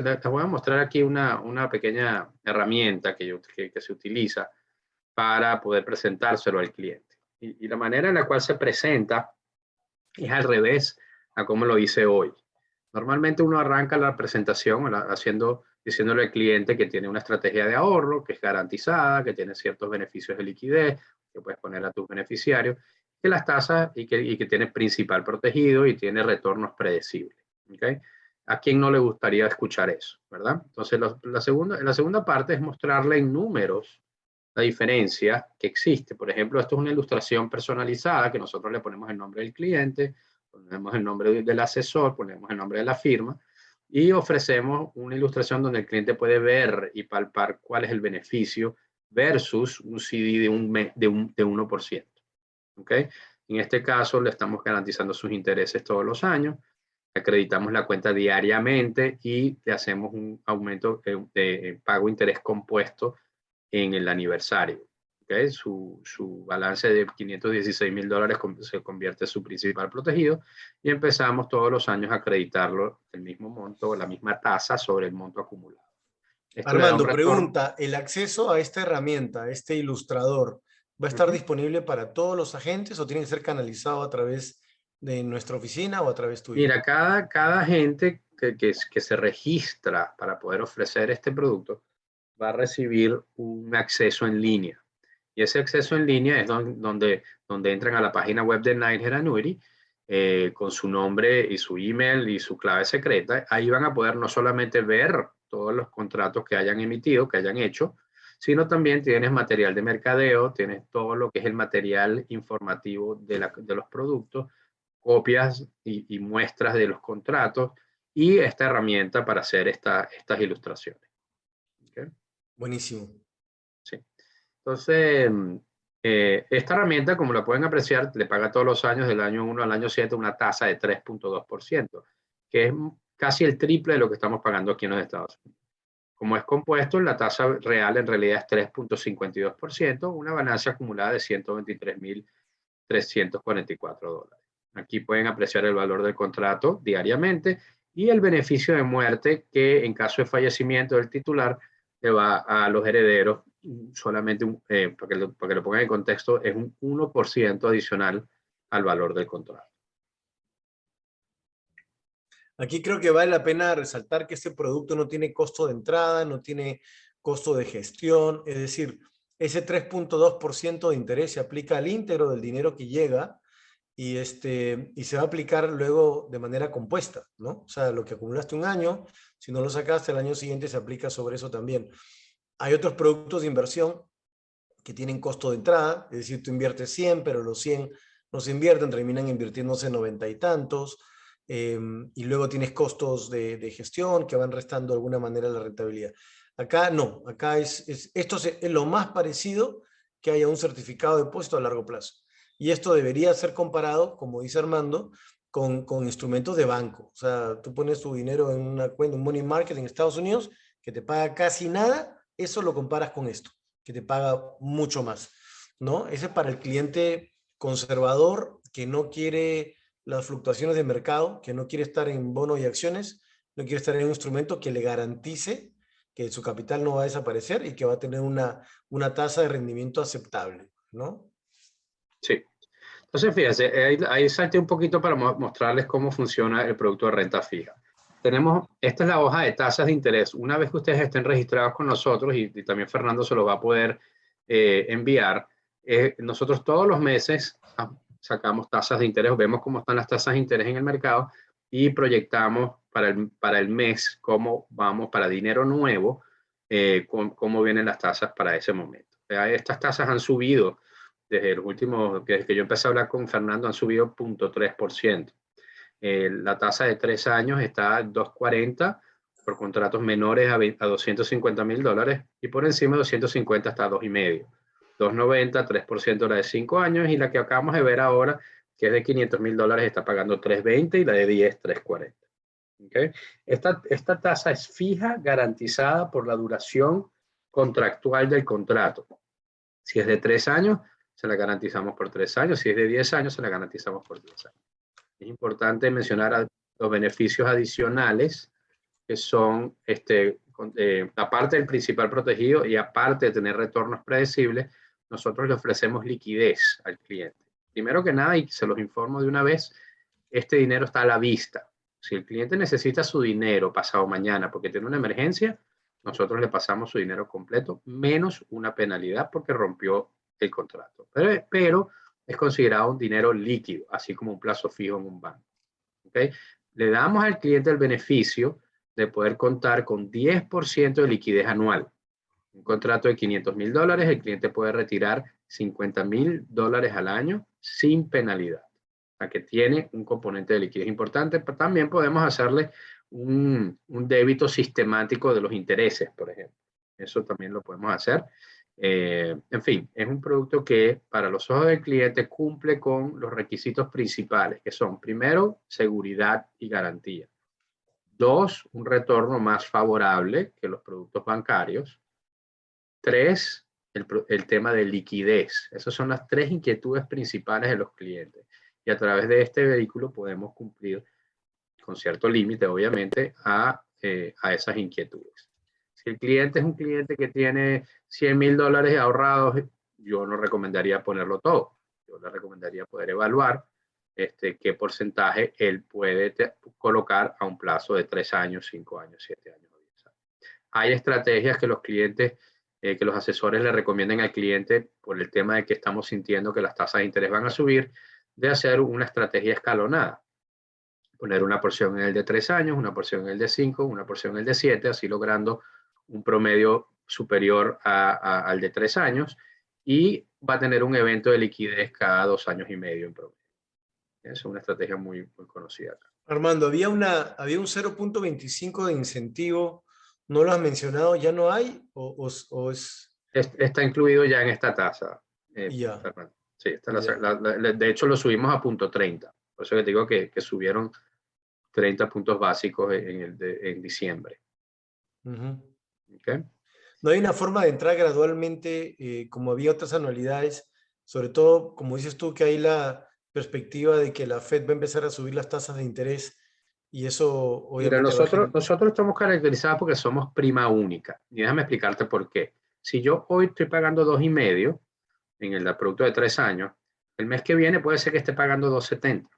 Les voy a mostrar aquí una pequeña herramienta que se utiliza para poder presentárselo al cliente. Y la manera en la cual se presenta es al revés a como lo hice hoy. Normalmente uno arranca la presentación diciéndole al cliente que tiene una estrategia de ahorro, que es garantizada, que tiene ciertos beneficios de liquidez, que puedes poner a tus beneficiarios, que las tasas y que tiene principal protegido y tiene retornos predecibles. ¿Okay? ¿A quién no le gustaría escuchar eso? ¿Verdad? Entonces, la segunda parte es mostrarle en números la diferencia que existe. Por ejemplo, esto es una ilustración personalizada que nosotros le ponemos el nombre del cliente, ponemos el nombre del asesor, ponemos el nombre de la firma y ofrecemos una ilustración donde el cliente puede ver y palpar cuál es el beneficio versus un CD de 1%. ¿Okay? En este caso, le estamos garantizando sus intereses todos los años, acreditamos la cuenta diariamente y le hacemos un aumento de pago interés compuesto en el aniversario. ¿Okay? Su balance de $516,000 se convierte en su principal protegido y empezamos todos los años a acreditarlo el mismo monto, la misma tasa sobre el monto acumulado. Esto le da un Armando, retorno. pregunta, ¿el acceso a esta herramienta, a este ilustrador, va a estar disponible para todos los agentes o tiene que ser canalizado a través de nuestra oficina o a través tuya? Mira, cada agente que se registra para poder ofrecer este producto va a recibir un acceso en línea. Y ese acceso en línea es donde entran a la página web de Nighthead Annuity con su nombre y su email y su clave secreta. Ahí van a poder no solamente ver todos los contratos que hayan emitido, que hayan hecho, sino también tienes material de mercadeo, tienes todo lo que es el material informativo de los productos, copias y muestras de los contratos y esta herramienta para hacer estas ilustraciones. ¿Okay? Buenísimo. Sí. Entonces, esta herramienta, como la pueden apreciar, le paga todos los años, del año 1 al año 7, una tasa de 3.2%, que es casi el triple de lo que estamos pagando aquí en los Estados Unidos. Como es compuesto, la tasa real en realidad es 3.52%, una ganancia acumulada de $123,344. Aquí pueden apreciar el valor del contrato diariamente y el beneficio de muerte que en caso de fallecimiento del titular le va a los herederos solamente, para que lo pongan en contexto, es un 1% adicional al valor del contrato. Aquí creo que vale la pena resaltar que este producto no tiene costo de entrada, no tiene costo de gestión, es decir, ese 3.2% de interés se aplica al íntegro del dinero que llega y se va a aplicar luego de manera compuesta, ¿no? O sea, lo que acumulaste un año, si no lo sacaste, el año siguiente se aplica sobre eso también. Hay otros productos de inversión que tienen costo de entrada, es decir, tú inviertes 100, pero los 100 no se invierten, terminan invirtiéndose 90 y tantos, y luego tienes costos de gestión que van restando de alguna manera la rentabilidad. Acá no, acá esto es lo más parecido que haya un certificado de depósito a largo plazo. Y esto debería ser comparado, como dice Armando, con instrumentos de banco. O sea, tú pones tu dinero en una cuenta, un money market en Estados Unidos, que te paga casi nada, eso lo comparas con esto, que te paga mucho más, ¿no? Ese es para el cliente conservador que no quiere las fluctuaciones de mercado, que no quiere estar en bonos y acciones, no quiere estar en un instrumento que le garantice que su capital no va a desaparecer y que va a tener una tasa de rendimiento aceptable, ¿no? Sí. Entonces, fíjense, ahí salté un poquito para mostrarles cómo funciona el producto de renta fija. Esta es la hoja de tasas de interés. Una vez que ustedes estén registrados con nosotros, y también Fernando se lo va a poder enviar, nosotros todos los meses sacamos tasas de interés, vemos cómo están las tasas de interés en el mercado y proyectamos para el mes cómo vamos para dinero nuevo, cómo vienen las tasas para ese momento. Estas tasas han subido desde el último, desde que yo empecé a hablar con Fernando, han subido 0.3%. La tasa de 3 años está a 2.40 por contratos menores a $250,000 y por encima de 250 hasta 2.5. 2.90, 3% la de 5 años y la que acabamos de ver ahora, que es de $500,000, está pagando 3.20 y la de 10, 3.40. ¿Okay? Esta tasa es fija, garantizada por la duración contractual del contrato. Si es de 3 años, se la garantizamos por 3 años. Si es de 10 años, se la garantizamos por 10 años. Es importante mencionar los beneficios adicionales que son, aparte del principal protegido y aparte de tener retornos predecibles, nosotros le ofrecemos liquidez al cliente. Primero que nada, y se los informo de una vez, este dinero está a la vista. Si el cliente necesita su dinero pasado mañana porque tiene una emergencia, nosotros le pasamos su dinero completo, menos una penalidad porque rompió el contrato. Pero es considerado un dinero líquido, así como un plazo fijo en un banco. ¿Okay? Le damos al cliente el beneficio de poder contar con 10% de liquidez anual. Un contrato de $500,000, el cliente puede retirar $50,000 al año sin penalidad. O sea que tiene un componente de liquidez importante, pero también podemos hacerle un débito sistemático de los intereses, por ejemplo. Eso también lo podemos hacer. En fin, es un producto que para los ojos del cliente cumple con los requisitos principales, que son, primero, seguridad y garantía. Dos, un retorno más favorable que los productos bancarios. Tres, el tema de liquidez. Esas son las tres inquietudes principales de los clientes. Y a través de este vehículo podemos cumplir con cierto límite, obviamente, a esas inquietudes. Si el cliente es un cliente que tiene $100,000 ahorrados, yo no recomendaría ponerlo todo. Yo le recomendaría poder evaluar qué porcentaje él puede colocar a un plazo de 3 años, 5 años, 7 años o 10 años. Hay estrategias que los clientes, que los asesores le recomiendan al cliente por el tema de que estamos sintiendo que las tasas de interés van a subir, de hacer una estrategia escalonada. Poner una porción en el de 3 años, una porción en el de 5, una porción en el de 7, así logrando un promedio superior al de 3 años, y va a tener un evento de liquidez cada 2 años y medio en promedio. Es una estrategia muy, muy conocida acá. Armando, había un 0.25 de incentivo, ¿no lo has mencionado? ¿Ya no hay? ¿O es...? Está incluido ya en esta tasa. Ya, Sí, ya. de hecho lo subimos a 0.30. Por eso que te digo que subieron 30 puntos básicos en diciembre. ¿Okay? ¿No hay una forma de entrar gradualmente, como había otras anualidades? Sobre todo, como dices tú, que hay la perspectiva de que la Fed va a empezar a subir las tasas de interés y eso Mira, obviamente va a generar... nosotros estamos caracterizados porque somos prima única. Y déjame explicarte por qué. Si yo hoy estoy pagando 2,5 en el producto de 3 años, el mes que viene puede ser que esté pagando 2,70.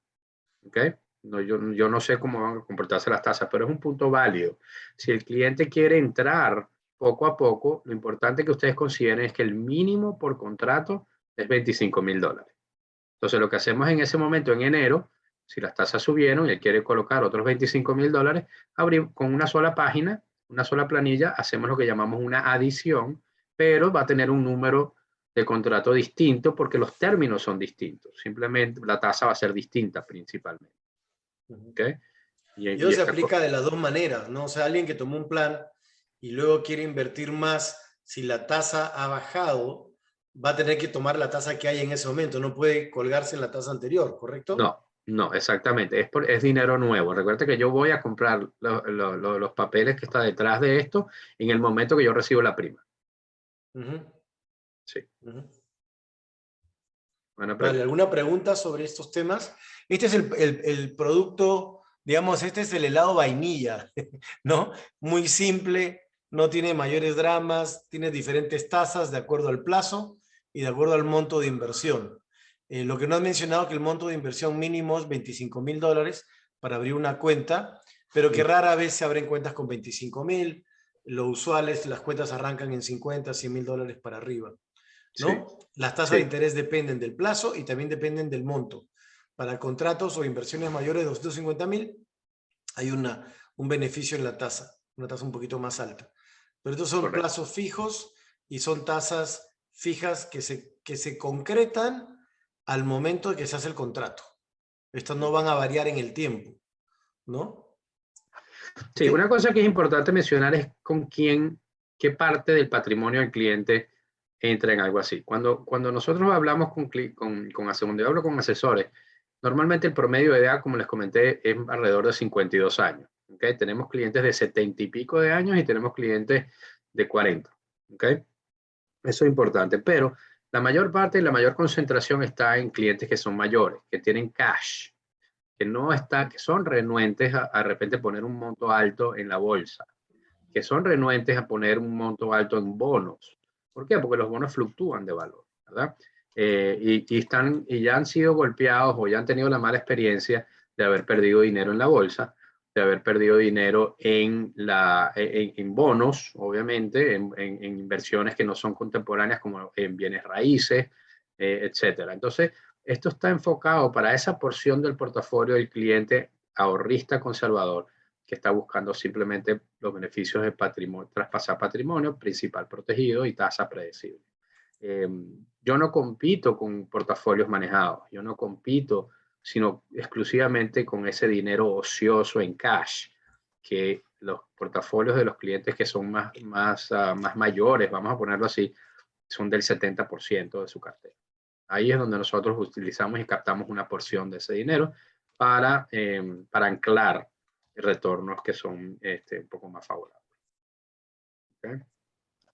¿Ok? No, yo no sé cómo van a comportarse las tasas, pero es un punto válido. Si el cliente quiere entrar poco a poco, lo importante que ustedes consideren es que el mínimo por contrato es $25,000. Entonces, lo que hacemos en ese momento, en enero, si las tasas subieron y él quiere colocar otros $25,000, con una sola página, una sola planilla, hacemos lo que llamamos una adición, pero va a tener un número de contrato distinto porque los términos son distintos. Simplemente la tasa va a ser distinta principalmente. ¿Okay? Y eso se aplica de las dos maneras, ¿no? O sea, alguien que tomó un plan y luego quiere invertir más, si la tasa ha bajado, va a tener que tomar la tasa que hay en ese momento, no puede colgarse en la tasa anterior, ¿correcto? No, exactamente. Es dinero nuevo. Recuerda que yo voy a comprar los papeles que está detrás de esto en el momento que yo recibo la prima. Sí. Vale, ¿alguna pregunta sobre estos temas? Este es el producto, digamos, este es el helado vainilla, ¿no? Muy simple, no tiene mayores dramas, tiene diferentes tasas de acuerdo al plazo y de acuerdo al monto de inversión. Lo que no has mencionado es que el monto de inversión mínimo es $25,000 para abrir una cuenta, pero que rara vez se abren cuentas con 25,000. Lo usual es las cuentas arrancan en 50, $100,000 para arriba, ¿no? Sí. Las tasas de interés dependen del plazo y también dependen del monto. Para contratos o inversiones mayores de 250,000 hay un beneficio en la tasa, una tasa un poquito más alta. Pero estos son plazos fijos y son tasas fijas que se concretan al momento de que se hace el contrato. Estas no van a variar en el tiempo, ¿no? Sí, una cosa que es importante mencionar es qué parte del patrimonio del cliente entra en algo así. Cuando nosotros hablamos cuando yo hablo con asesores, normalmente el promedio de edad, como les comenté, es alrededor de 52 años. ¿Okay? Tenemos clientes de 70 y pico de años y tenemos clientes de 40. ¿Okay? Eso es importante, pero la mayor parte y la mayor concentración está en clientes que son mayores, que tienen cash. que son renuentes a de repente poner un monto alto en la bolsa, que son renuentes a poner un monto alto en bonos. ¿Por qué? Porque los bonos fluctúan de valor, ¿verdad? Y ya han sido golpeados o ya han tenido la mala experiencia de haber perdido dinero en la bolsa, de haber perdido dinero en bonos, obviamente, en inversiones que no son contemporáneas como en bienes raíces, etcétera. Entonces, esto está enfocado para esa porción del portafolio del cliente ahorrista conservador que está buscando simplemente los beneficios de patrimonio, traspasar patrimonio, principal protegido y tasa predecible. Yo no compito con portafolios manejados, yo no compito sino exclusivamente con ese dinero ocioso en cash, que los portafolios de los clientes que son más mayores, vamos a ponerlo así, son del 70% de su cartera. Ahí es donde nosotros utilizamos y captamos una porción de ese dinero para anclar retornos que son un poco más favorables. ¿Okay?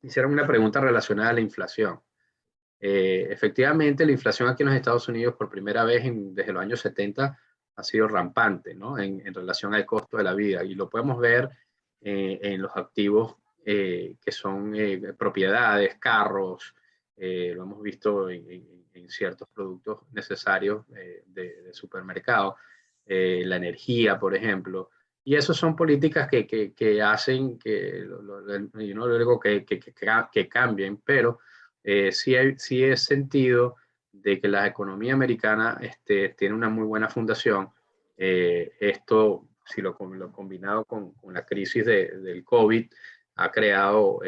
Hicieron una pregunta relacionada a la inflación. Efectivamente, la inflación aquí en los Estados Unidos por primera vez desde los años 70 ha sido rampante, ¿no? En relación al costo de la vida. Y lo podemos ver en los activos que son propiedades, carros, lo hemos visto en ciertos productos necesarios de supermercado, la energía, por ejemplo. Y eso son políticas que hacen que, yo no digo que cambien, pero sí es sentido de que la economía americana tiene una muy buena fundación. Esto, si lo combinado con la crisis del COVID, ha creado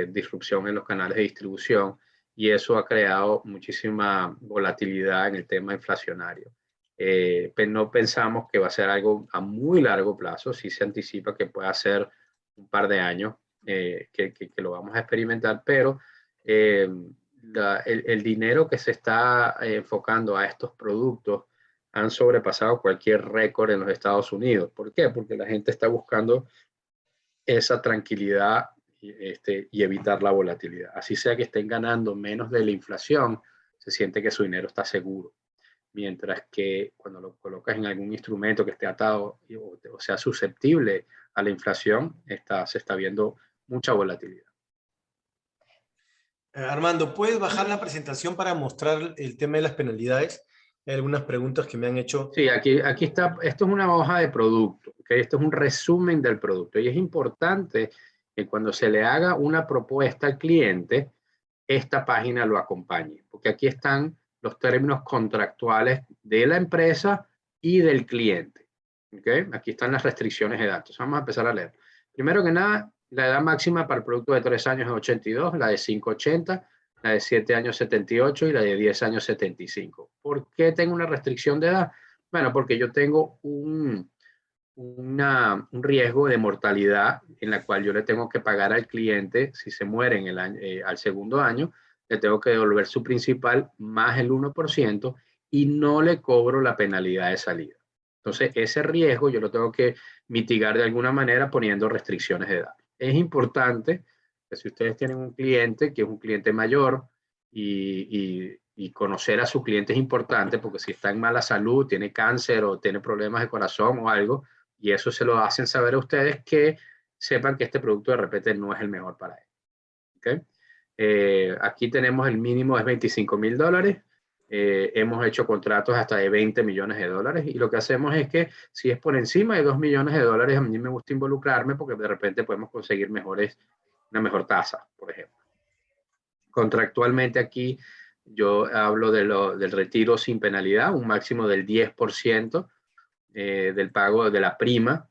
disrupción en los canales de distribución y eso ha creado muchísima volatilidad en el tema inflacionario. Pero no pensamos que va a ser algo a muy largo plazo, sí se anticipa que pueda ser un par de años que lo vamos a experimentar, pero el dinero que se está enfocando a estos productos han sobrepasado cualquier récord en los Estados Unidos. ¿Por qué? Porque la gente está buscando esa tranquilidad y evitar la volatilidad. Así sea que estén ganando menos de la inflación, se siente que su dinero está seguro. Mientras que cuando lo colocas en algún instrumento que esté atado o sea susceptible a la inflación, se está viendo mucha volatilidad. Armando, ¿puedes bajar la presentación para mostrar el tema de las penalidades? Hay algunas preguntas que me han hecho. Sí, aquí está, esto es una hoja de producto, ¿okay? Esto es un resumen del producto y es importante que cuando se le haga una propuesta al cliente, esta página lo acompañe, porque aquí están los términos contractuales de la empresa y del cliente. ¿Okay? Aquí están las restricciones de datos. Vamos a empezar a leer. Primero que nada, la edad máxima para el producto de 3 años es 82, la de 5, 80, la de 7 años 78 y la de 10 años 75. ¿Por qué tengo una restricción de edad? Bueno, porque yo tengo un riesgo de mortalidad en la cual yo le tengo que pagar al cliente si se muere en el año, al segundo año, le tengo que devolver su principal más el 1% y no le cobro la penalidad de salida. Entonces, ese riesgo yo lo tengo que mitigar de alguna manera poniendo restricciones de edad. Es importante que si ustedes tienen un cliente que es un cliente mayor y conocer a su cliente es importante porque si está en mala salud, tiene cáncer o tiene problemas de corazón o algo, y eso se lo hacen saber a ustedes que sepan que este producto de repente no es el mejor para él. ¿Okay? Aquí tenemos el mínimo es $25,000. Hemos hecho contratos hasta de $20 millones y lo que hacemos es que si es por encima de $2 millones, a mí me gusta involucrarme porque de repente podemos conseguir una mejor tasa, por ejemplo. Contractualmente aquí yo hablo del retiro sin penalidad, un máximo del 10% del pago de la prima,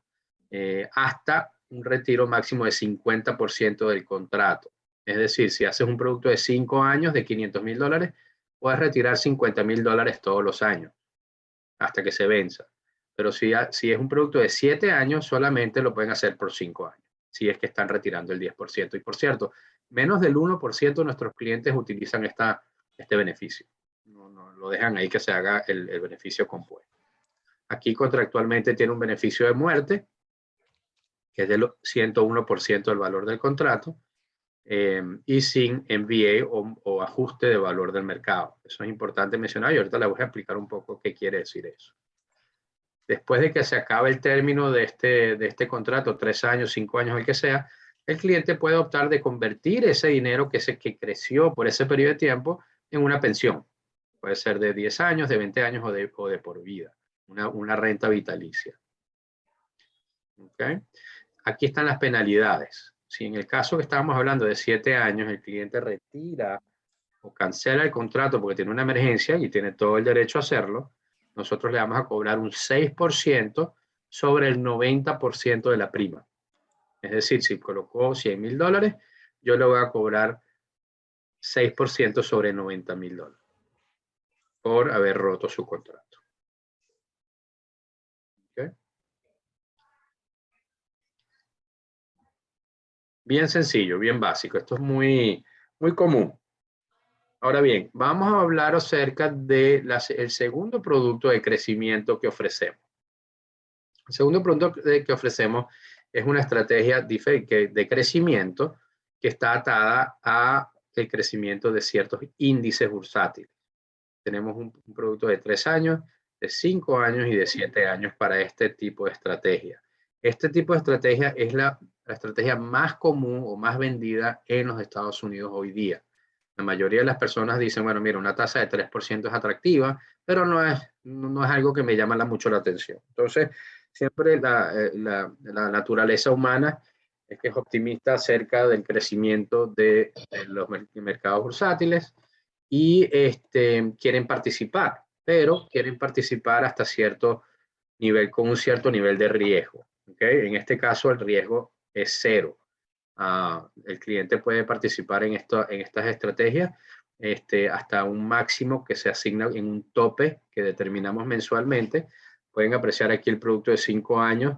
hasta un retiro máximo de 50% del contrato. Es decir, si haces un producto de 5 años de $500,000, puedes retirar $50,000 todos los años hasta que se venza. Pero si es un producto de 7 años, solamente lo pueden hacer por 5 años, si es que están retirando el 10%. Y por cierto, menos del 1% de nuestros clientes utilizan este beneficio. No lo dejan ahí que se haga el beneficio compuesto. Aquí contractualmente tiene un beneficio de muerte, que es del 101% del valor del contrato, y sin MVA o ajuste de valor del mercado. Eso es importante mencionar y ahorita les voy a explicar un poco qué quiere decir eso. después de que se acabe el término de este contrato, 3 años, 5 años, el que sea, el cliente puede optar de convertir ese dinero que creció por ese periodo de tiempo en una pensión. Puede ser de 10 años, de 20 años o de por vida, una renta vitalicia. ¿Okay? Aquí están las penalidades. Si en el caso que estábamos hablando de 7 años, el cliente retira o cancela el contrato porque tiene una emergencia y tiene todo el derecho a hacerlo, nosotros le vamos a cobrar un 6% sobre el 90% de la prima. Es decir, si colocó $100,000, yo le voy a cobrar 6% sobre $90,000 por haber roto su contrato. ¿Okay? Bien sencillo, bien básico. Esto es muy, muy común. Ahora bien, vamos a hablar acerca del segundo producto de crecimiento que ofrecemos. El segundo producto que ofrecemos es una estrategia de crecimiento que está atada al crecimiento de ciertos índices bursátiles. Tenemos un producto de 3 años, de 5 años y de 7 años para este tipo de estrategia. Este tipo de estrategia es la estrategia más común o más vendida en los Estados Unidos hoy día. La mayoría de las personas dicen, bueno, mira, una tasa de 3% es atractiva, pero no es algo que me llama mucho la atención. Entonces, siempre la naturaleza humana es que es optimista acerca del crecimiento de los mercados bursátiles y quieren participar, pero quieren participar hasta cierto nivel, con un cierto nivel de riesgo. ¿Okay? En este caso, el riesgo es cero. El cliente puede participar en estas estrategias hasta un máximo que se asigna en un tope que determinamos mensualmente. Pueden apreciar aquí el producto de 5 años,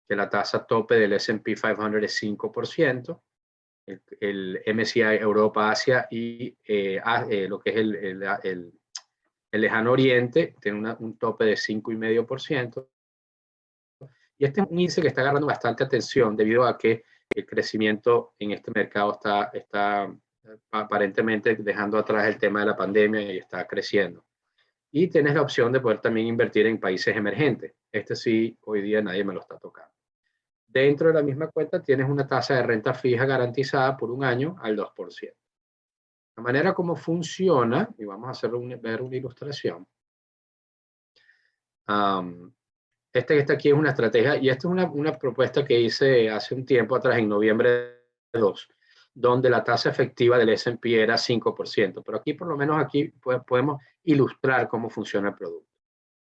que la tasa tope del S&P 500 es 5%. El MSCI Europa, Asia y lo que es el lejano oriente tiene un tope de 5,5%. Y este es un índice que está agarrando bastante atención debido a que el crecimiento en este mercado está aparentemente dejando atrás el tema de la pandemia y está creciendo. Y tienes la opción de poder también invertir en países emergentes. Este sí, hoy día nadie me lo está tocando. Dentro de la misma cuenta tienes una tasa de renta fija garantizada por un año al 2%. La manera como funciona, y vamos a ver una ilustración. Que está aquí es una estrategia, y esta es una propuesta que hice hace un tiempo atrás, en noviembre de 2, donde la tasa efectiva del S&P era 5%. Pero aquí, por lo menos aquí, podemos ilustrar cómo funciona el producto.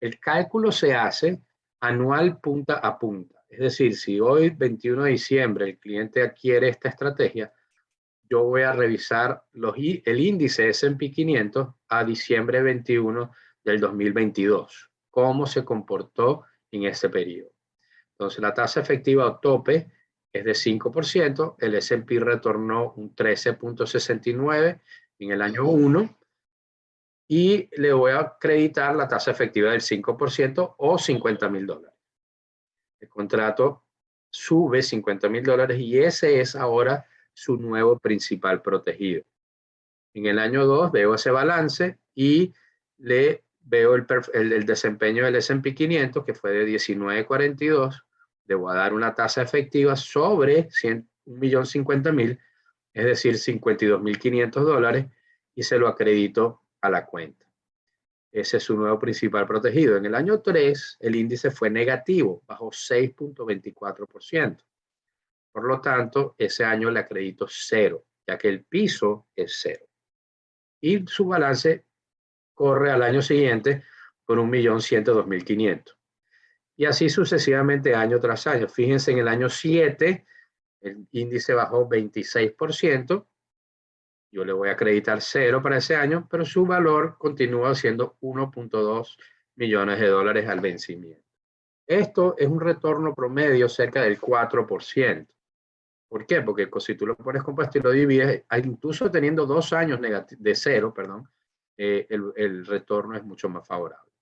El cálculo se hace anual punta a punta. Es decir, si hoy, 21 de diciembre, el cliente adquiere esta estrategia, yo voy a revisar el índice S&P 500 a diciembre 21 del 2022. Cómo se comportó en ese periodo. Entonces, la tasa efectiva o tope es de 5%. El S&P retornó un 13,69 en el año 1. Y le voy a acreditar la tasa efectiva del 5% o $50,000. El contrato sube $50,000 y ese es ahora su nuevo principal protegido. En el año 2 veo ese balance y le veo el desempeño del S&P 500, que fue de 19,42. Le voy a dar una tasa efectiva sobre 1.050.000, es decir, $52,500, y se lo acredito a la cuenta. Ese es su nuevo principal protegido. En el año 3, el índice fue negativo, bajó 6,24%. Por lo tanto, ese año le acredito 0, ya que el piso es 0. Y su balance corre al año siguiente con 1.102.500. Y así sucesivamente año tras año. Fíjense, en el año 7, el índice bajó 26%. Yo le voy a acreditar 0 para ese año, pero su valor continúa siendo 1,2 millones de dólares al vencimiento. Esto es un retorno promedio cerca del 4%. ¿Por qué? Porque si tú lo pones compuesto y lo divides, incluso teniendo 2 años de 0, el retorno es mucho más favorable.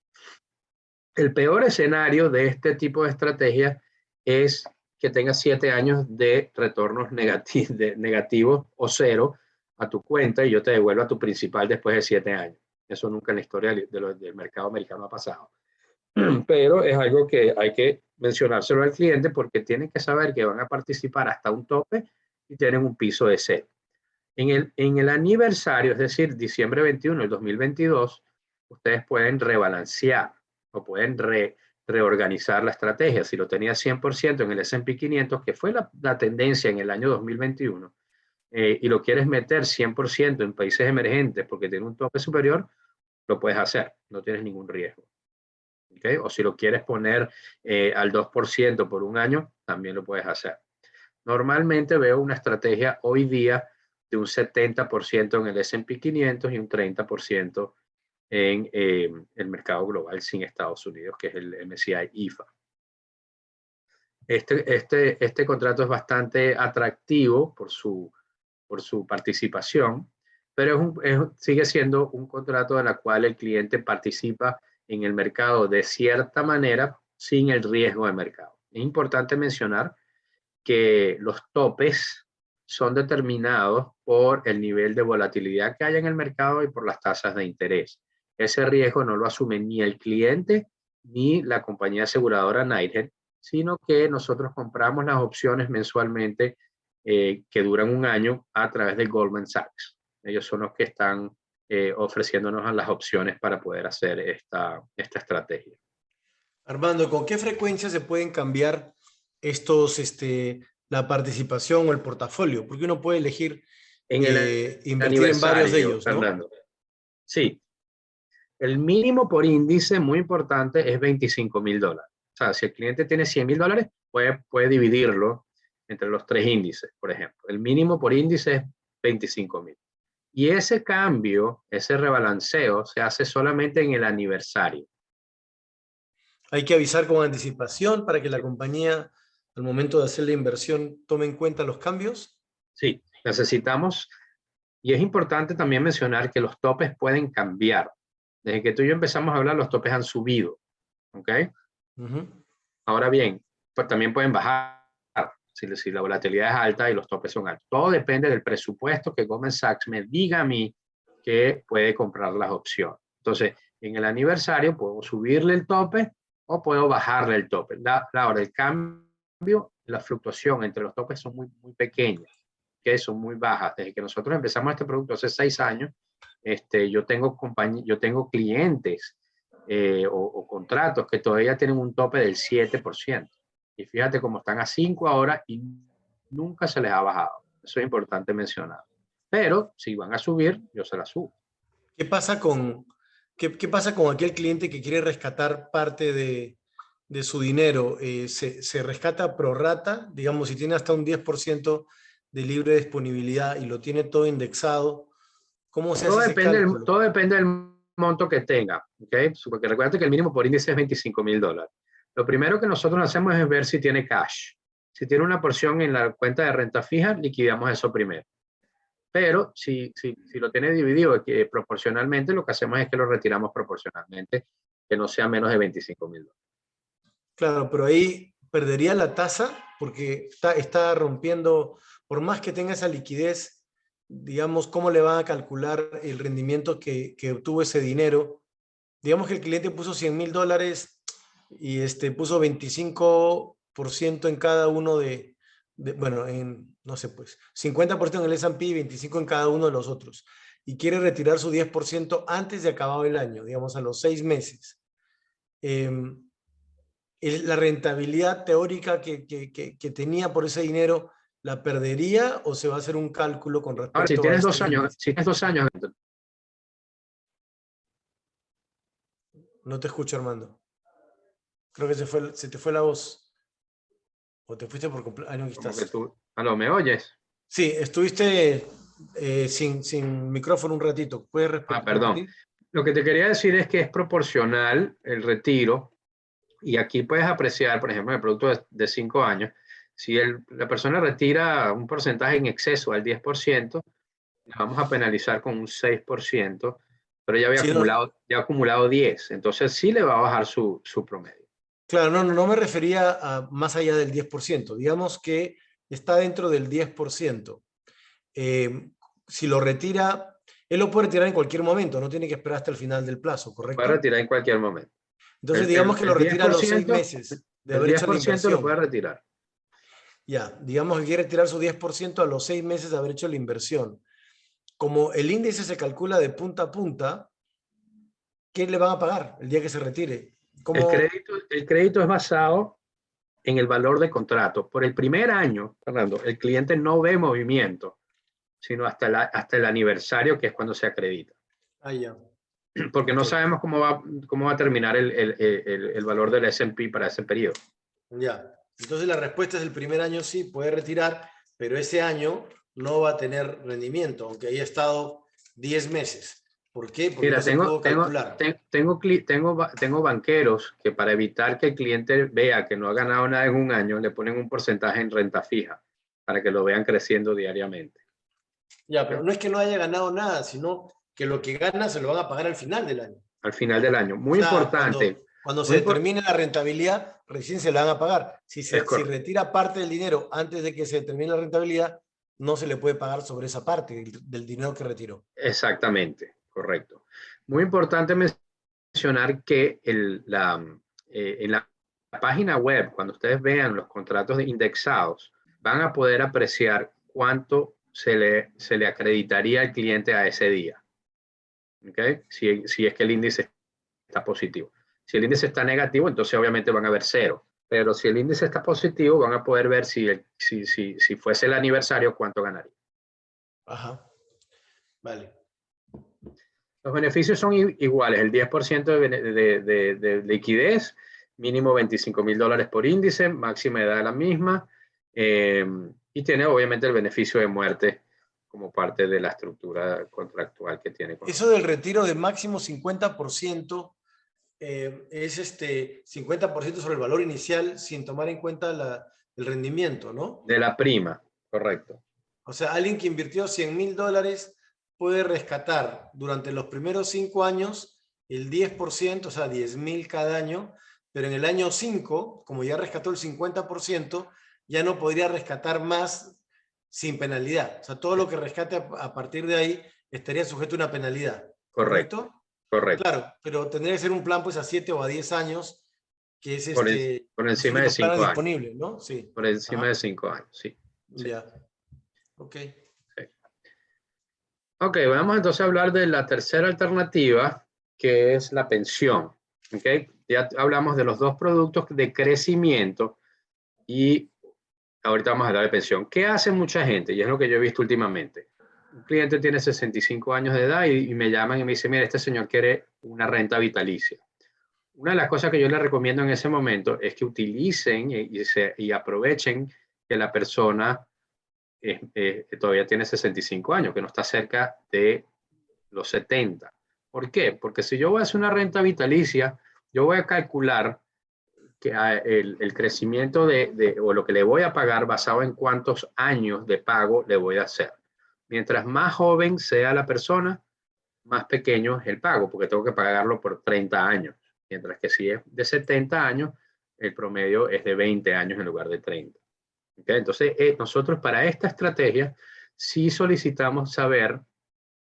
El peor escenario de este tipo de estrategia es que tengas 7 años de retornos negativos o 0 a tu cuenta y yo te devuelva tu principal después de 7 años. Eso nunca en la historia del mercado americano ha pasado. pero es algo que hay que mencionárselo al cliente porque tienen que saber que van a participar hasta un tope y tienen un piso de cero. En el aniversario, es decir, diciembre 21 del 2022, ustedes pueden rebalancear o pueden reorganizar la estrategia. Si lo tenía 100% en el S&P 500, que fue la tendencia en el año 2021, y lo quieres meter 100% en países emergentes porque tiene un tope superior, lo puedes hacer, no tienes ningún riesgo. ¿Okay? O si lo quieres poner al 2% por un año, también lo puedes hacer. Normalmente veo una estrategia hoy día de un 70% en el S&P 500 y un 30% en el mercado global sin Estados Unidos, que es el MSCI IFA. Este contrato es bastante atractivo por su participación, pero sigue siendo un contrato en el cual el cliente participa en el mercado de cierta manera sin el riesgo de mercado. Es importante mencionar que los topes son determinados por el nivel de volatilidad que hay en el mercado y por las tasas de interés. Ese riesgo no lo asume ni el cliente ni la compañía aseguradora Knighthead, sino que nosotros compramos las opciones mensualmente que duran un año a través de Goldman Sachs. Ellos son los que están ofreciéndonos las opciones para poder hacer esta estrategia. Armando, ¿con qué frecuencia se pueden cambiar estos, la participación o el portafolio? Porque uno puede elegir En el invertir en varios de aniversario, ellos, ¿no? Fernando. Sí, el mínimo por índice, muy importante, es $25,000. O sea, si el cliente tiene $100,000, puede dividirlo entre los 3 índices, por ejemplo. El mínimo por índice es 25,000. Y ese cambio, ese rebalanceo, se hace solamente en el aniversario. Hay que avisar con anticipación para que la Sí, compañía, al momento de hacer la inversión, tome en cuenta los cambios. sí, necesitamos, y es importante también mencionar que los topes pueden cambiar. Desde que tú y yo empezamos a hablar, los topes han subido, ¿ok? Ahora bien, pues también pueden bajar si la volatilidad es alta y los topes son altos. Todo depende del presupuesto que Goldman Sachs me diga a mí que puede comprar las opciones. Entonces, en el aniversario puedo subirle el tope o puedo bajarle el tope. La hora del cambio, la fluctuación entre los topes son muy, muy pequeñas, que son muy bajas. Desde que nosotros empezamos este producto hace 6 años, yo tengo clientes o contratos que todavía tienen un tope del 7%. Y fíjate cómo están a 5 ahora y nunca se les ha bajado. Eso es importante mencionar. Pero si van a subir, yo se las subo. ¿Qué pasa qué pasa con aquel cliente que quiere rescatar parte de su dinero? ¿Se rescata pro rata? Digamos, si tiene hasta un 10% de libre disponibilidad y lo tiene todo indexado, ¿cómo se hace ese cálculo? Todo depende del monto que tenga. ¿Okay? Porque recuerda que el mínimo por índice es $25,000. Lo primero que nosotros hacemos es ver si tiene cash. Si tiene una porción en la cuenta de renta fija, liquidamos eso primero. Pero si lo tiene dividido proporcionalmente, lo que hacemos es que lo retiramos proporcionalmente, que no sea menos de $25,000. Claro, pero ahí perdería la tasa porque está rompiendo, por más que tenga esa liquidez, digamos, ¿cómo le van a calcular el rendimiento que obtuvo ese dinero? Digamos que el cliente puso $100,000 y puso 25% en cada uno bueno, no sé, pues 50% en el S&P y 25% en cada uno de los otros. Y quiere retirar su 10% antes de acabado el año, digamos, a los 6 meses. La rentabilidad teórica que tenía por ese dinero, ¿la perdería o se va a hacer un cálculo con Ahora, respecto a este índice? si tienes 2 años, No te escucho, Armando. Creo que se te fue la voz. ¿O te fuiste por completo? Ah, no, aquí como que estás. tú, ¿aló, me oyes? Sí, estuviste sin micrófono un ratito. ¿Puedes Perdón. repetir? Lo que te quería decir es que es proporcional el retiro y aquí puedes apreciar, por ejemplo, el producto de 5 años, si la persona retira un porcentaje en exceso al 10%, la vamos a penalizar con un 6%, pero Sí, no, ya ha acumulado 10, entonces sí le va a bajar su promedio. claro, no me refería a más allá del 10%. Digamos que está dentro del 10%. Eh, si lo retira, él lo puede retirar en cualquier momento, no tiene que esperar hasta el final del plazo, Puede ¿correcto? retirar en cualquier momento. Entonces, digamos que lo retira a los 6 meses de el haber hecho la 10% lo puede inversión. retirar. Ya, digamos que quiere retirar su 10% a los 6 meses de haber hecho la inversión. Como el índice se calcula de punta a punta, ¿qué le van a pagar el día que se retire? ¿Cómo? El crédito es basado en el valor de contrato. Por el primer año, Fernando, el cliente no ve movimiento, sino hasta el aniversario, que es cuando se acredita. Ah, ya. Porque no Ok. sabemos cómo va a terminar el valor del S&P para ese periodo. Ya. Entonces la respuesta es el primer año sí, puede retirar, pero ese año no va a tener rendimiento, aunque haya estado 10 meses. ¿Por qué? Porque no Mira, se pudo calcular. tengo banqueros que para evitar que el cliente vea que no ha ganado nada en un año, le ponen un porcentaje en renta fija para que lo vean creciendo diariamente. Ya, pero no es que no haya ganado nada, sino que lo que gana se lo van a pagar al final del año. Al final del año. O Muy sea, importante. cuando se Muy determine la rentabilidad, recién se la van a pagar. es Si correcto. retira parte del dinero antes de que se determine la rentabilidad, no se le puede pagar sobre esa parte del dinero que retiró. Exactamente, correcto. Muy importante mencionar que en la página web, cuando ustedes vean los contratos indexados, van a poder apreciar cuánto se le acreditaría al cliente a ese día. ¿Okay? Si es que el índice está positivo. Si el índice está negativo, entonces obviamente van a ver cero. Pero si el índice está positivo, van a poder ver si fuese el aniversario, cuánto ganaría. Ajá. Vale. Los beneficios son iguales, el 10% de liquidez, mínimo $25,000 por índice, máxima edad de la misma, y tiene obviamente el beneficio de muerte como parte de la estructura contractual que tiene con Eso nosotros. del retiro de máximo 50% es 50% sobre el valor inicial sin tomar en cuenta el rendimiento, ¿no? De la prima, correcto. O sea, alguien que invirtió $100,000 puede rescatar durante los primeros 5 años el 10%, o sea, 10,000 cada año, pero en el año 5, como ya rescató el 50%, ya no podría rescatar más sin penalidad. O sea, todo lo que rescate a partir de ahí estaría sujeto a una penalidad, Correcto, ¿correcto? correcto. Claro, pero tendría que ser un plan pues a 7 o a 10 años, que es Por los encima de únicos planes 5 años. disponibles, ¿no? Sí. Por encima Ajá. de 5 años, sí. Sí, Ya. Ok. sí. Ok, vamos entonces a hablar de la tercera alternativa, que es la pensión. Okay. Ya hablamos de los dos productos de crecimiento y ahorita vamos a hablar de pensión. ¿Qué hace mucha gente? Y es lo que yo he visto últimamente. Un cliente tiene 65 años de edad y me llaman y me dicen, mira, este señor quiere una renta vitalicia. Una de las cosas que yo les recomiendo en ese momento es que utilicen y aprovechen que la persona todavía tiene 65 años, que no está cerca de los 70. ¿Por qué? Porque si yo voy a hacer una renta vitalicia, yo voy a calcular que el crecimiento o lo que le voy a pagar basado en cuántos años de pago le voy a hacer. Mientras más joven sea la persona, más pequeño es el pago, porque tengo que pagarlo por 30 años. Mientras que si es de 70 años, el promedio es de 20 años en lugar de 30. ¿Okay? Entonces, nosotros para esta estrategia sí solicitamos saber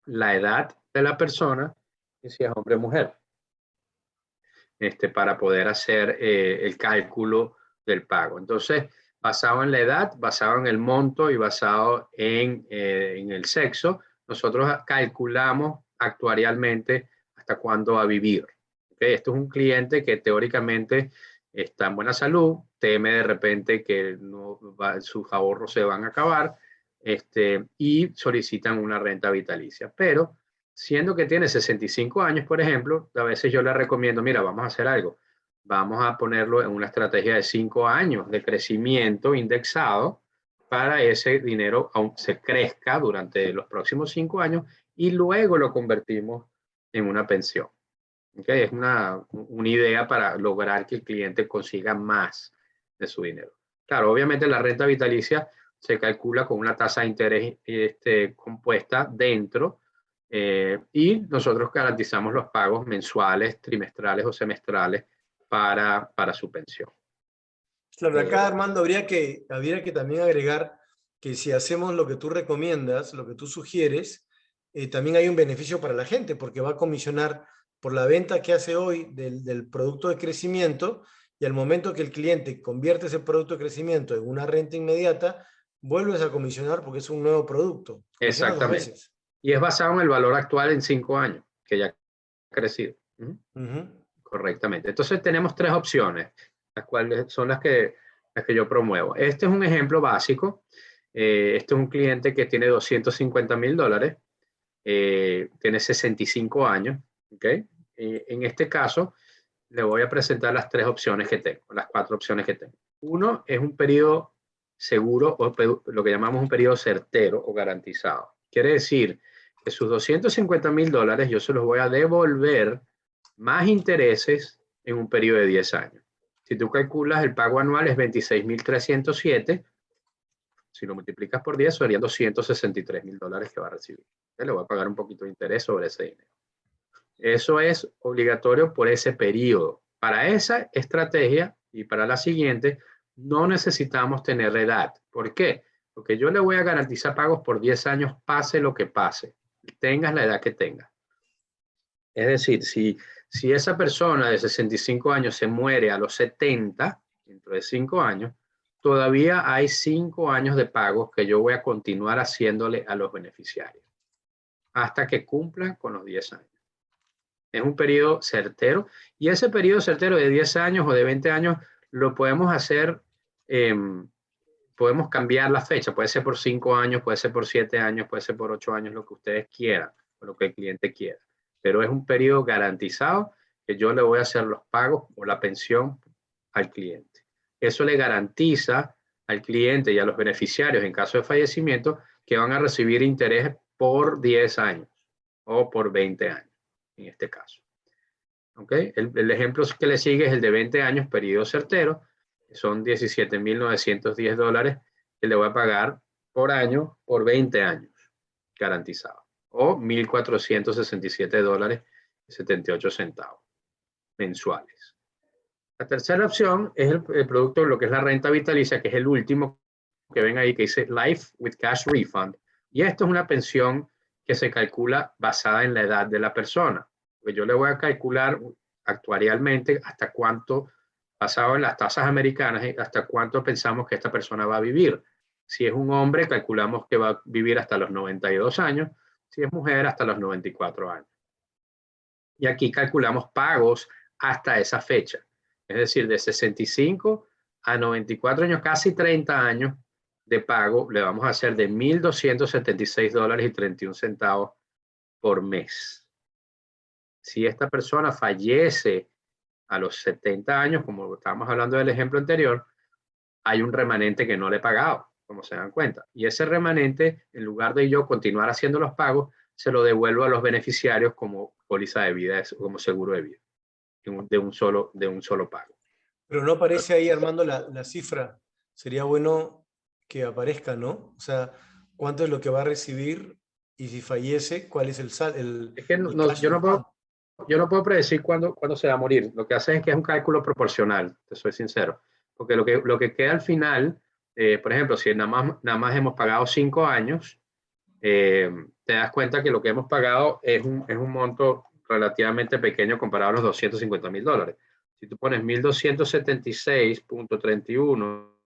la edad de la persona y si es hombre o mujer, para poder hacer el cálculo del pago. Entonces, basado en la edad, basado en el monto y basado en el sexo, nosotros calculamos actuarialmente hasta cuándo va a vivir. ¿Okay? Esto es un cliente que teóricamente está en buena salud, teme de repente que sus ahorros se van a acabar, y solicitan una renta vitalicia. Pero siendo que tiene 65 años, por ejemplo, a veces yo le recomiendo, mira, vamos a hacer algo, vamos a ponerlo en una estrategia de 5 años de crecimiento indexado para ese dinero aún se crezca durante los próximos 5 años y luego lo convertimos en una pensión. ¿Okay? Es una idea para lograr que el cliente consiga más de su dinero. Claro, obviamente la renta vitalicia se calcula con una tasa de interés compuesta dentro, y nosotros garantizamos los pagos mensuales, trimestrales o semestrales para su pensión. Claro, acá Armando habría que también agregar que si hacemos lo que tú recomiendas, lo que tú sugieres, también hay un beneficio para la gente, porque va a comisionar por la venta que hace hoy del producto de crecimiento, y al momento que el cliente convierte ese producto de crecimiento en una renta inmediata, vuelves a comisionar porque es un nuevo producto. Comisionas 2 Exactamente. veces. Y es basado en el valor actual en 5 años, que ya ha crecido. Correctamente. Entonces tenemos 3 opciones, las cuales son las que yo promuevo. Este es un ejemplo básico. Este es un cliente que tiene $250,000, tiene 65 años. ¿Okay? En este caso, le voy a presentar las 3 opciones que tengo, las 4 opciones que tengo. Uno es un periodo seguro, o lo que llamamos un periodo certero o garantizado. Quiere decir que sus $250,000 yo se los voy a devolver más intereses en un periodo de 10 años. Si tú calculas, el pago anual es 26,307. Si lo multiplicas por 10, serían $263,000 que va a recibir. Le voy a pagar un poquito de interés sobre ese dinero. Eso es obligatorio por ese periodo. Para esa estrategia y para la siguiente, no necesitamos tener edad. ¿Por qué? Porque yo le voy a garantizar pagos por 10 años, pase lo que pase, tengas la edad que tengas. Es decir, si esa persona de 65 años se muere a los 70, dentro de 5 años, todavía hay 5 años de pagos que yo voy a continuar haciéndole a los beneficiarios hasta que cumplan con los 10 años. Es un periodo certero, y ese periodo certero de 10 años o de 20 años lo podemos hacer, podemos cambiar la fecha, puede ser por 5 años, puede ser por 7 años, puede ser por 8 años, lo que ustedes quieran, o lo que el cliente quiera. Pero es un periodo garantizado que yo le voy a hacer los pagos o la pensión al cliente. Eso le garantiza al cliente y a los beneficiarios en caso de fallecimiento que van a recibir interés por 10 años o por 20 años. En este caso. ¿Okay? El ejemplo que le sigue es el de 20 años, periodo certero, que son $17,910 que le voy a pagar por año por 20 años, garantizado. O $1,467.78 mensuales. La tercera opción es el producto, lo que es la renta vitalicia, que es el último que ven ahí, que dice Life with Cash Refund. Y esto es una pensión que se calcula basada en la edad de la persona. Pues yo le voy a calcular actuarialmente hasta cuánto, basado en las tasas americanas, hasta cuánto pensamos que esta persona va a vivir. Si es un hombre, calculamos que va a vivir hasta los 92 años. Si es mujer, hasta los 94 años. Y aquí calculamos pagos hasta esa fecha. Es decir, de 65 a 94 años, casi 30 años de pago, le vamos a hacer de $1,276.31 por mes. Si esta persona fallece a los 70 años, como estábamos hablando del ejemplo anterior, hay un remanente que no le he pagado, como se dan cuenta. Y ese remanente, en lugar de yo continuar haciendo los pagos, se lo devuelvo a los beneficiarios como póliza de vida, como seguro de vida, de un solo pago. Pero no aparece ahí, Armando, la cifra. Sería bueno que aparezca, ¿no? O sea, cuánto es lo que va a recibir y si fallece, cuál es el Es que yo no puedo predecir cuándo se va a morir. Lo que hace es que es un cálculo proporcional, te soy sincero. Porque lo que queda al final, por ejemplo, si nada más hemos pagado 5 años, te das cuenta que lo que hemos pagado es un monto relativamente pequeño comparado a los $250,000. Si tú pones 1,276.31,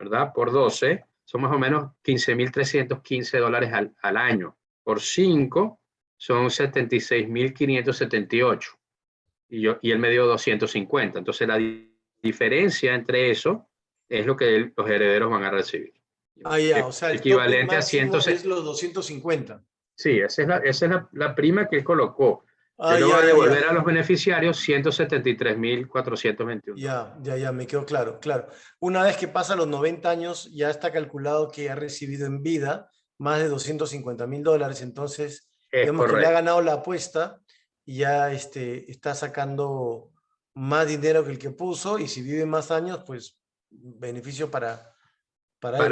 ¿verdad? Por 12, son más o menos $15,315 al año. Por 5 son 76,578. Y él me dio 250. Entonces la diferencia entre eso es lo que los herederos van a recibir. Ya, o sea, el tope máximo es los 250. Sí, esa es la prima que él colocó. Él lo va a devolver a los beneficiarios 173,421. Ya, me quedó claro. Una vez que pasa los 90 años, ya está calculado que ha recibido en vida más de $250,000. Entonces, digamos que le ha ganado la apuesta y ya está sacando más dinero que el que puso, y si vive más años, pues beneficio para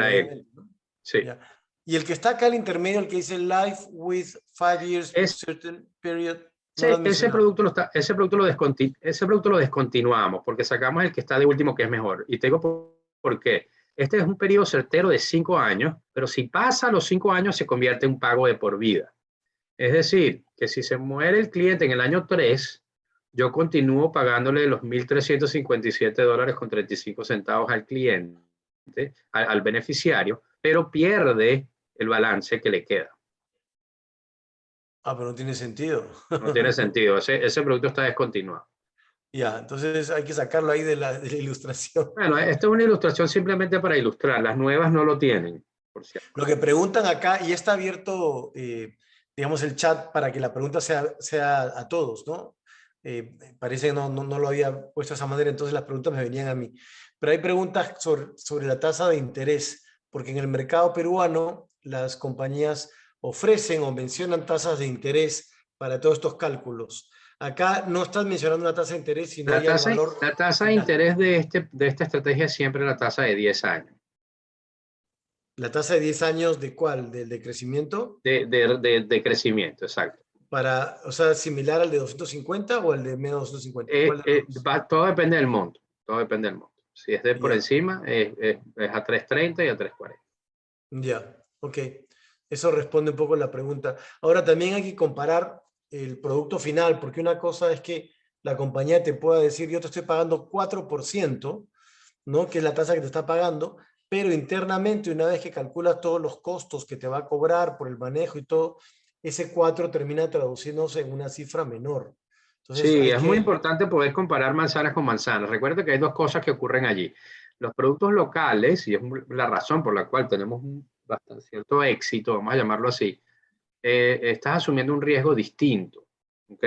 él. ¿No? Sí. Ya. Y el que está acá al intermedio, el que dice Life with 5 years, certain period. Ese producto lo descontinuamos porque sacamos el que está de último, que es mejor. Y te digo por qué. Este es un periodo certero de 5 años, pero si pasa los 5 años se convierte en un pago de por vida. Es decir, que si se muere el cliente en el año 3, yo continúo pagándole los $1.357.35 al cliente, al beneficiario, pero pierde el balance que le queda. Ah, pero no tiene sentido. No tiene sentido. Ese producto está descontinuado. Ya, entonces hay que sacarlo ahí de la ilustración. Bueno, esto es una ilustración simplemente para ilustrar. Las nuevas no lo tienen, por cierto. Lo que preguntan acá, y está abierto, digamos, el chat para que la pregunta sea a todos, ¿no? Parece que no lo había puesto de esa manera, entonces las preguntas me venían a mí. Pero hay preguntas sobre la tasa de interés, porque en el mercado peruano las compañías ofrecen o mencionan tasas de interés para todos estos cálculos. Acá no estás mencionando una tasa de interés, sino ya el valor La tasa de final. interés de esta estrategia es siempre la tasa de 10 años. ¿La tasa de 10 años de cuál? ¿Del de crecimiento? De crecimiento, exacto. Para, o sea, similar al de 250 o al de menos 250. ¿Cuál de los dos? Todo depende del monto. Todo depende del monto. Si es de por Ya, encima, es a 3.30 y a 3.40. ya, ok. Eso responde un poco a la pregunta. Ahora también hay que comparar el producto final, porque una cosa es que la compañía te pueda decir, yo te estoy pagando 4%, ¿no? Que es la tasa que te está pagando, pero internamente, una vez que calculas todos los costos que te va a cobrar por el manejo y todo, ese 4 termina traduciéndose en una cifra menor. Entonces Sí, hay es muy que... importante poder comparar manzanas con manzanas. Recuerda que hay dos cosas que ocurren allí. Los productos locales, y es la razón por la cual tenemos un bastante cierto éxito, vamos a llamarlo así, estás asumiendo un riesgo distinto. ¿Ok?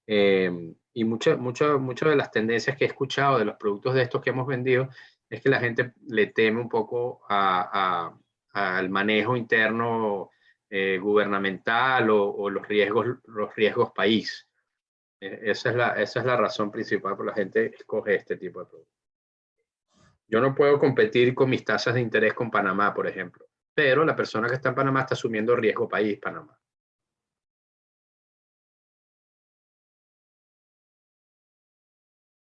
Y muchas de las tendencias que he escuchado de los productos de estos que hemos vendido es que la gente le teme un poco al manejo interno gubernamental o los riesgos país. Esa es la razón principal por la gente escoge este tipo de productos. Yo no puedo competir con mis tasas de interés con Panamá, por ejemplo, pero la persona que está en Panamá está asumiendo riesgo país, Panamá.